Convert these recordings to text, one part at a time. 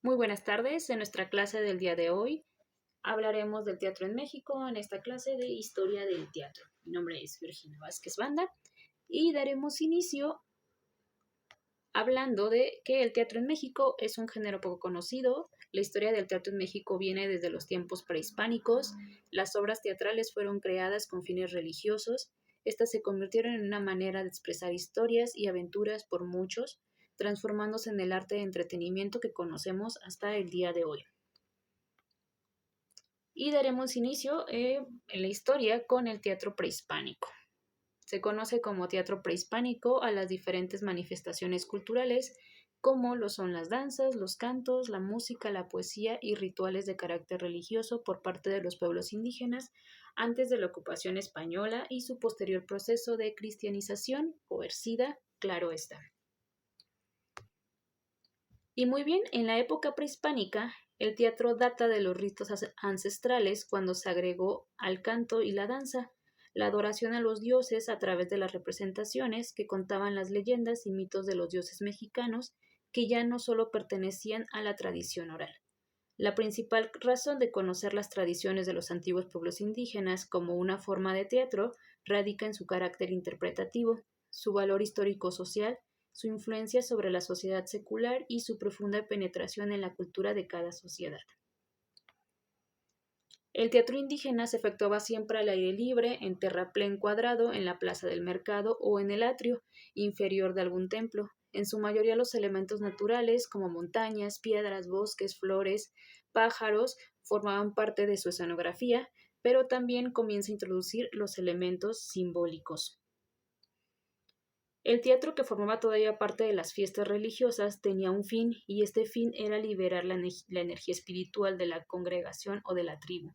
Muy buenas tardes. En nuestra clase del día de hoy hablaremos del teatro en México en esta clase de Historia del Teatro. Mi nombre es Virginia Vázquez Banda y daremos inicio hablando de que el teatro en México es un género poco conocido. La historia del teatro en México viene desde los tiempos prehispánicos. Las obras teatrales fueron creadas con fines religiosos. Estas se convirtieron en una manera de expresar historias y aventuras por muchos, transformándose en el arte de entretenimiento que conocemos hasta el día de hoy. Y daremos inicio en la historia con el teatro prehispánico. Se conoce como teatro prehispánico a las diferentes manifestaciones culturales, como lo son las danzas, los cantos, la música, la poesía y rituales de carácter religioso por parte de los pueblos indígenas antes de la ocupación española y su posterior proceso de cristianización coercida, claro está. Y muy bien, en la época prehispánica, el teatro data de los ritos ancestrales cuando se agregó al canto y la danza, la adoración a los dioses a través de las representaciones que contaban las leyendas y mitos de los dioses mexicanos que ya no solo pertenecían a la tradición oral. La principal razón de conocer las tradiciones de los antiguos pueblos indígenas como una forma de teatro radica en su carácter interpretativo, su valor histórico-social, su influencia sobre la sociedad secular y su profunda penetración en la cultura de cada sociedad. El teatro indígena se efectuaba siempre al aire libre, en terraplén cuadrado, en la plaza del mercado o en el atrio inferior de algún templo. En su mayoría los elementos naturales, como montañas, piedras, bosques, flores, pájaros, formaban parte de su escenografía, pero también comienza a introducir los elementos simbólicos. El teatro, que formaba todavía parte de las fiestas religiosas, tenía un fin, y este fin era liberar la energía espiritual de la congregación o de la tribu,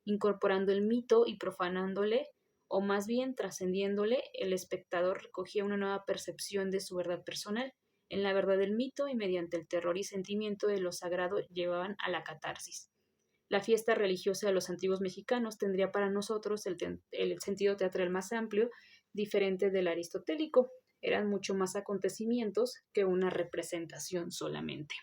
incorporando el mito y profanándole, o más bien trascendiéndole. El espectador recogía una nueva percepción de su verdad personal, en la verdad del mito, y mediante el terror y sentimiento de lo sagrado llevaban a la catarsis. La fiesta religiosa de los antiguos mexicanos tendría para nosotros el sentido teatral más amplio, diferente del aristotélico. Eran mucho más acontecimientos que una representación solamente.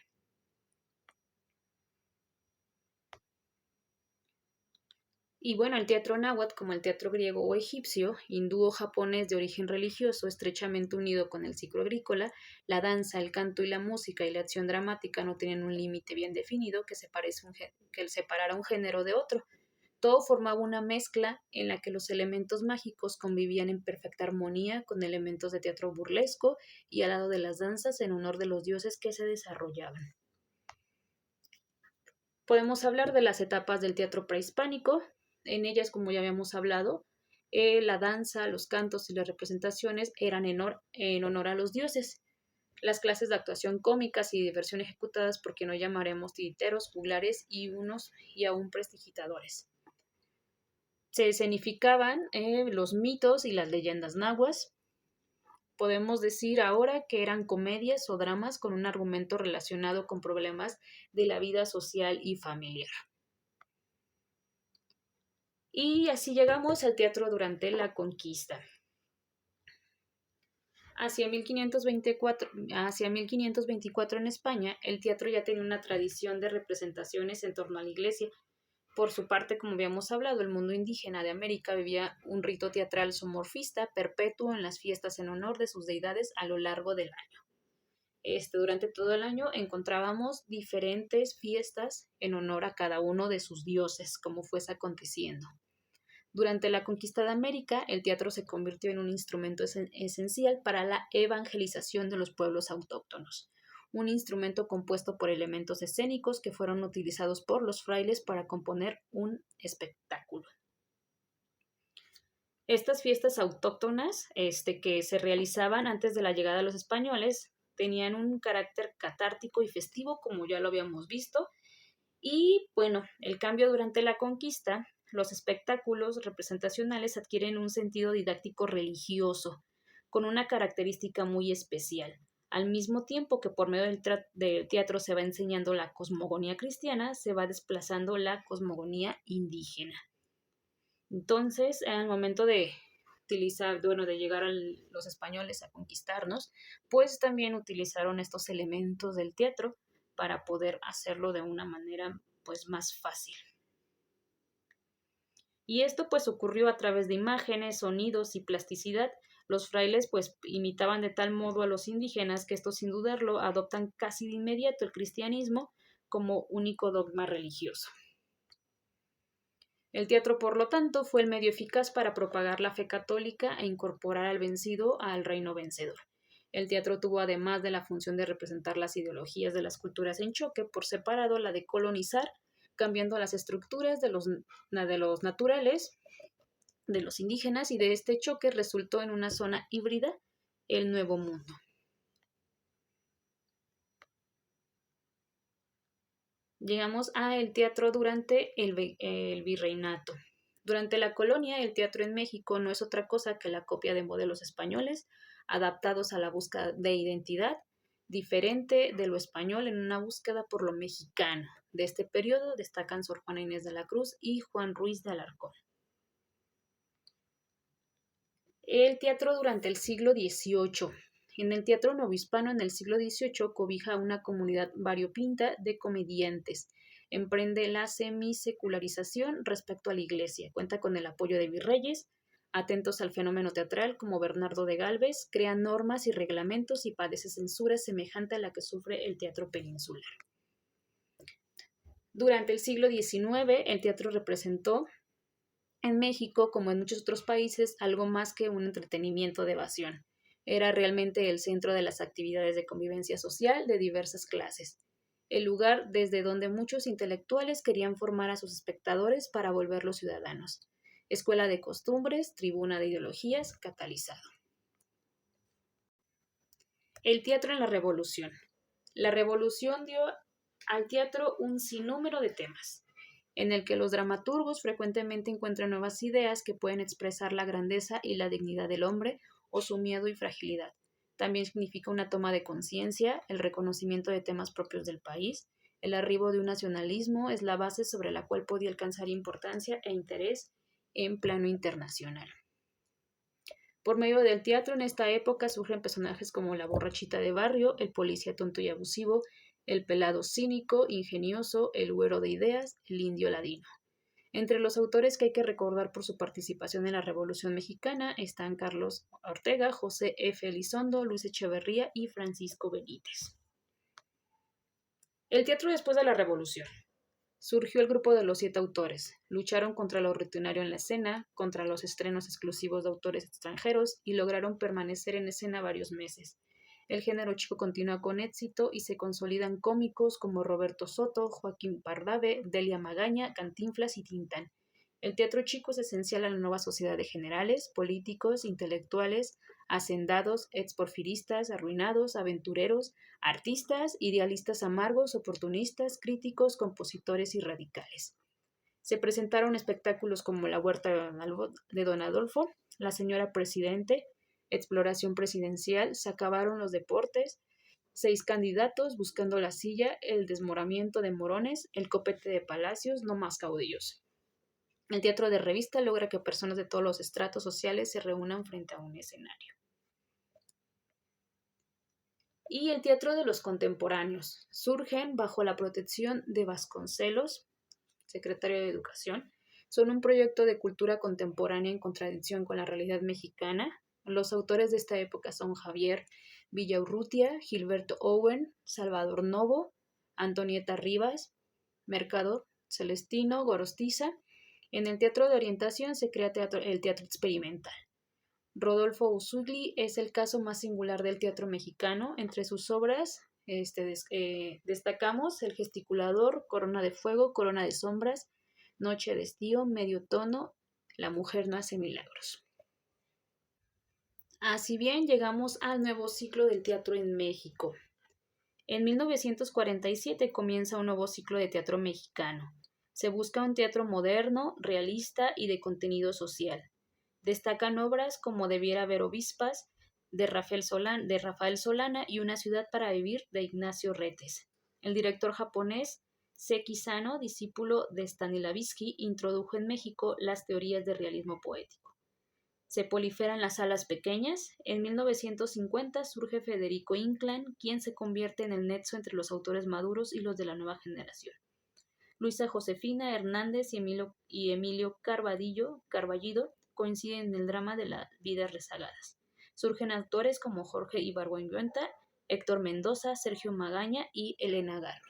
Y bueno, el teatro náhuatl, como el teatro griego o egipcio, hindú o japonés de origen religioso, estrechamente unido con el ciclo agrícola, la danza, el canto y la música y la acción dramática no tienen un límite bien definido que separara un género de otro. Todo formaba una mezcla en la que los elementos mágicos convivían en perfecta armonía con elementos de teatro burlesco y al lado de las danzas en honor de los dioses que se desarrollaban. Podemos hablar de las etapas del teatro prehispánico. En ellas, como ya habíamos hablado, la danza, los cantos y las representaciones eran en honor a los dioses. Las clases de actuación cómicas y diversión ejecutadas por quien hoy llamaremos titiriteros, juglares y aún prestidigitadores. Se escenificaban los mitos y las leyendas nahuas. Podemos decir ahora que eran comedias o dramas con un argumento relacionado con problemas de la vida social y familiar. Y así llegamos al teatro durante la conquista. Hacia 1524 en España, el teatro ya tenía una tradición de representaciones en torno a la iglesia. Por su parte, como habíamos hablado, el mundo indígena de América vivía un rito teatral zoomorfista perpetuo en las fiestas en honor de sus deidades a lo largo del año. Durante todo el año encontrábamos diferentes fiestas en honor a cada uno de sus dioses, como fuese aconteciendo. Durante la conquista de América, el teatro se convirtió en un instrumento esencial para la evangelización de los pueblos autóctonos, un instrumento compuesto por elementos escénicos que fueron utilizados por los frailes para componer un espectáculo. Estas fiestas autóctonas, que se realizaban antes de la llegada de los españoles, tenían un carácter catártico y festivo, como ya lo habíamos visto, y bueno, el cambio durante la conquista, los espectáculos representacionales adquieren un sentido didáctico religioso, con una característica muy especial. Al mismo tiempo que por medio del teatro se va enseñando la cosmogonía cristiana, se va desplazando la cosmogonía indígena. Entonces, al momento de llegar los españoles a conquistarnos, pues también utilizaron estos elementos del teatro para poder hacerlo de una manera pues más fácil. Y esto pues ocurrió a través de imágenes, sonidos y plasticidad. Los frailes pues imitaban de tal modo a los indígenas que estos sin dudarlo adoptan casi de inmediato el cristianismo como único dogma religioso. El teatro, por lo tanto, fue el medio eficaz para propagar la fe católica e incorporar al vencido al reino vencedor. El teatro tuvo, además de la función de representar las ideologías de las culturas en choque, por separado la de colonizar, cambiando las estructuras de los naturales, de los indígenas, y de este choque resultó en una zona híbrida, el Nuevo Mundo. Llegamos al teatro durante el virreinato. Durante la colonia, el teatro en México no es otra cosa que la copia de modelos españoles adaptados a la búsqueda de identidad diferente de lo español en una búsqueda por lo mexicano. De este periodo destacan Sor Juana Inés de la Cruz y Juan Ruiz de Alarcón. El teatro durante el siglo XVIII. En el teatro novohispano en el siglo XVIII cobija una comunidad variopinta de comediantes. Emprende la semisecularización respecto a la Iglesia. Cuenta con el apoyo de virreyes, atentos al fenómeno teatral como Bernardo de Galvez, crea normas y reglamentos y padece censura semejante a la que sufre el teatro peninsular. Durante el siglo XIX, el teatro representó en México, como en muchos otros países, algo más que un entretenimiento de evasión. Era realmente el centro de las actividades de convivencia social de diversas clases, el lugar desde donde muchos intelectuales querían formar a sus espectadores para volverlos ciudadanos. Escuela de costumbres, tribuna de ideologías, catalizado. El teatro en la Revolución. La Revolución dio al teatro un sinnúmero de temas, en el que los dramaturgos frecuentemente encuentran nuevas ideas que pueden expresar la grandeza y la dignidad del hombre o su miedo y fragilidad. También significa una toma de conciencia, el reconocimiento de temas propios del país. El arribo de un nacionalismo es la base sobre la cual podía alcanzar importancia e interés en plano internacional. Por medio del teatro en esta época surgen personajes como la borrachita de barrio, el policía tonto y abusivo, el pelado cínico, ingenioso, el güero de ideas, el indio ladino. Entre los autores que hay que recordar por su participación en la Revolución Mexicana están Carlos Ortega, José F. Elizondo, Luis Echeverría y Francisco Benítez. El teatro después de la Revolución. Surgió el grupo de los 7 autores. Lucharon contra lo rutinario en la escena, contra los estrenos exclusivos de autores extranjeros y lograron permanecer en escena varios meses. El género chico continúa con éxito y se consolidan cómicos como Roberto Soto, Joaquín Pardavé, Delia Magaña, Cantinflas y Tintán. El teatro chico es esencial a la nueva sociedad de generales, políticos, intelectuales, hacendados, exporfiristas, arruinados, aventureros, artistas, idealistas amargos, oportunistas, críticos, compositores y radicales. Se presentaron espectáculos como La Huerta de Don Adolfo, La Señora Presidente, Exploración Presidencial, se acabaron los deportes, 6 candidatos buscando la silla, El desmoramiento de Morones, El copete de Palacios, No más caudillos. El teatro de revista logra que personas de todos los estratos sociales se reúnan frente a un escenario. Y el teatro de los contemporáneos. Surgen bajo la protección de Vasconcelos, secretario de Educación. Son un proyecto de cultura contemporánea en contradicción con la realidad mexicana. Los autores de esta época son Javier Villaurrutia, Gilberto Owen, Salvador Novo, Antonieta Rivas, Mercado Celestino, Gorostiza. En el teatro de orientación se crea el teatro experimental. Rodolfo Usugli es el caso más singular del teatro mexicano. Entre sus obras destacamos El gesticulador, Corona de fuego, Corona de sombras, Noche de estío, Medio tono, La mujer no hace milagros. Así bien, llegamos al nuevo ciclo del teatro en México. En 1947 comienza un nuevo ciclo de teatro mexicano. Se busca un teatro moderno, realista y de contenido social. Destacan obras como Debiera haber obispas, de Rafael Solana y Una ciudad para vivir, de Ignacio Retes. El director japonés Seki Sano, discípulo de Stanislavski, introdujo en México las teorías de realismo poético. Se proliferan las salas pequeñas. En 1950 surge Federico Inclán, quien se convierte en el nexo entre los autores maduros y los de la nueva generación. Luisa Josefina Hernández y Emilio Carballido coinciden en el drama de las vidas rezagadas. Surgen autores como Jorge Ibargüengoitia, Héctor Mendoza, Sergio Magaña y Elena Garro.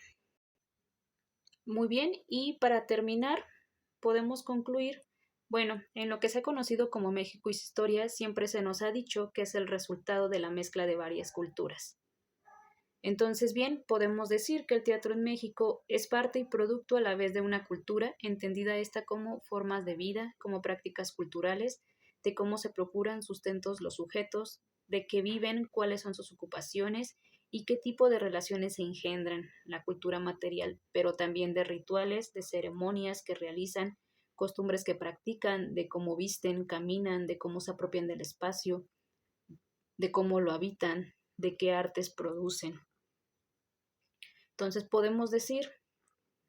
Muy bien, y para terminar, podemos concluir, bueno, en lo que se ha conocido como México y su historia, siempre se nos ha dicho que es el resultado de la mezcla de varias culturas. Entonces, bien, podemos decir que el teatro en México es parte y producto a la vez de una cultura, entendida esta como formas de vida, como prácticas culturales, de cómo se procuran sustentos los sujetos, de qué viven, cuáles son sus ocupaciones y qué tipo de relaciones se engendran, la cultura material, pero también de rituales, de ceremonias que realizan, costumbres que practican, de cómo visten, caminan, de cómo se apropian del espacio, de cómo lo habitan, de qué artes producen. Entonces podemos decir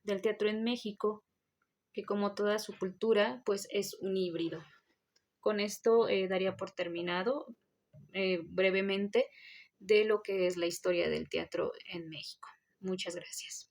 del teatro en México que como toda su cultura, pues es un híbrido. Con esto daría por terminado brevemente de lo que es la historia del teatro en México. Muchas gracias.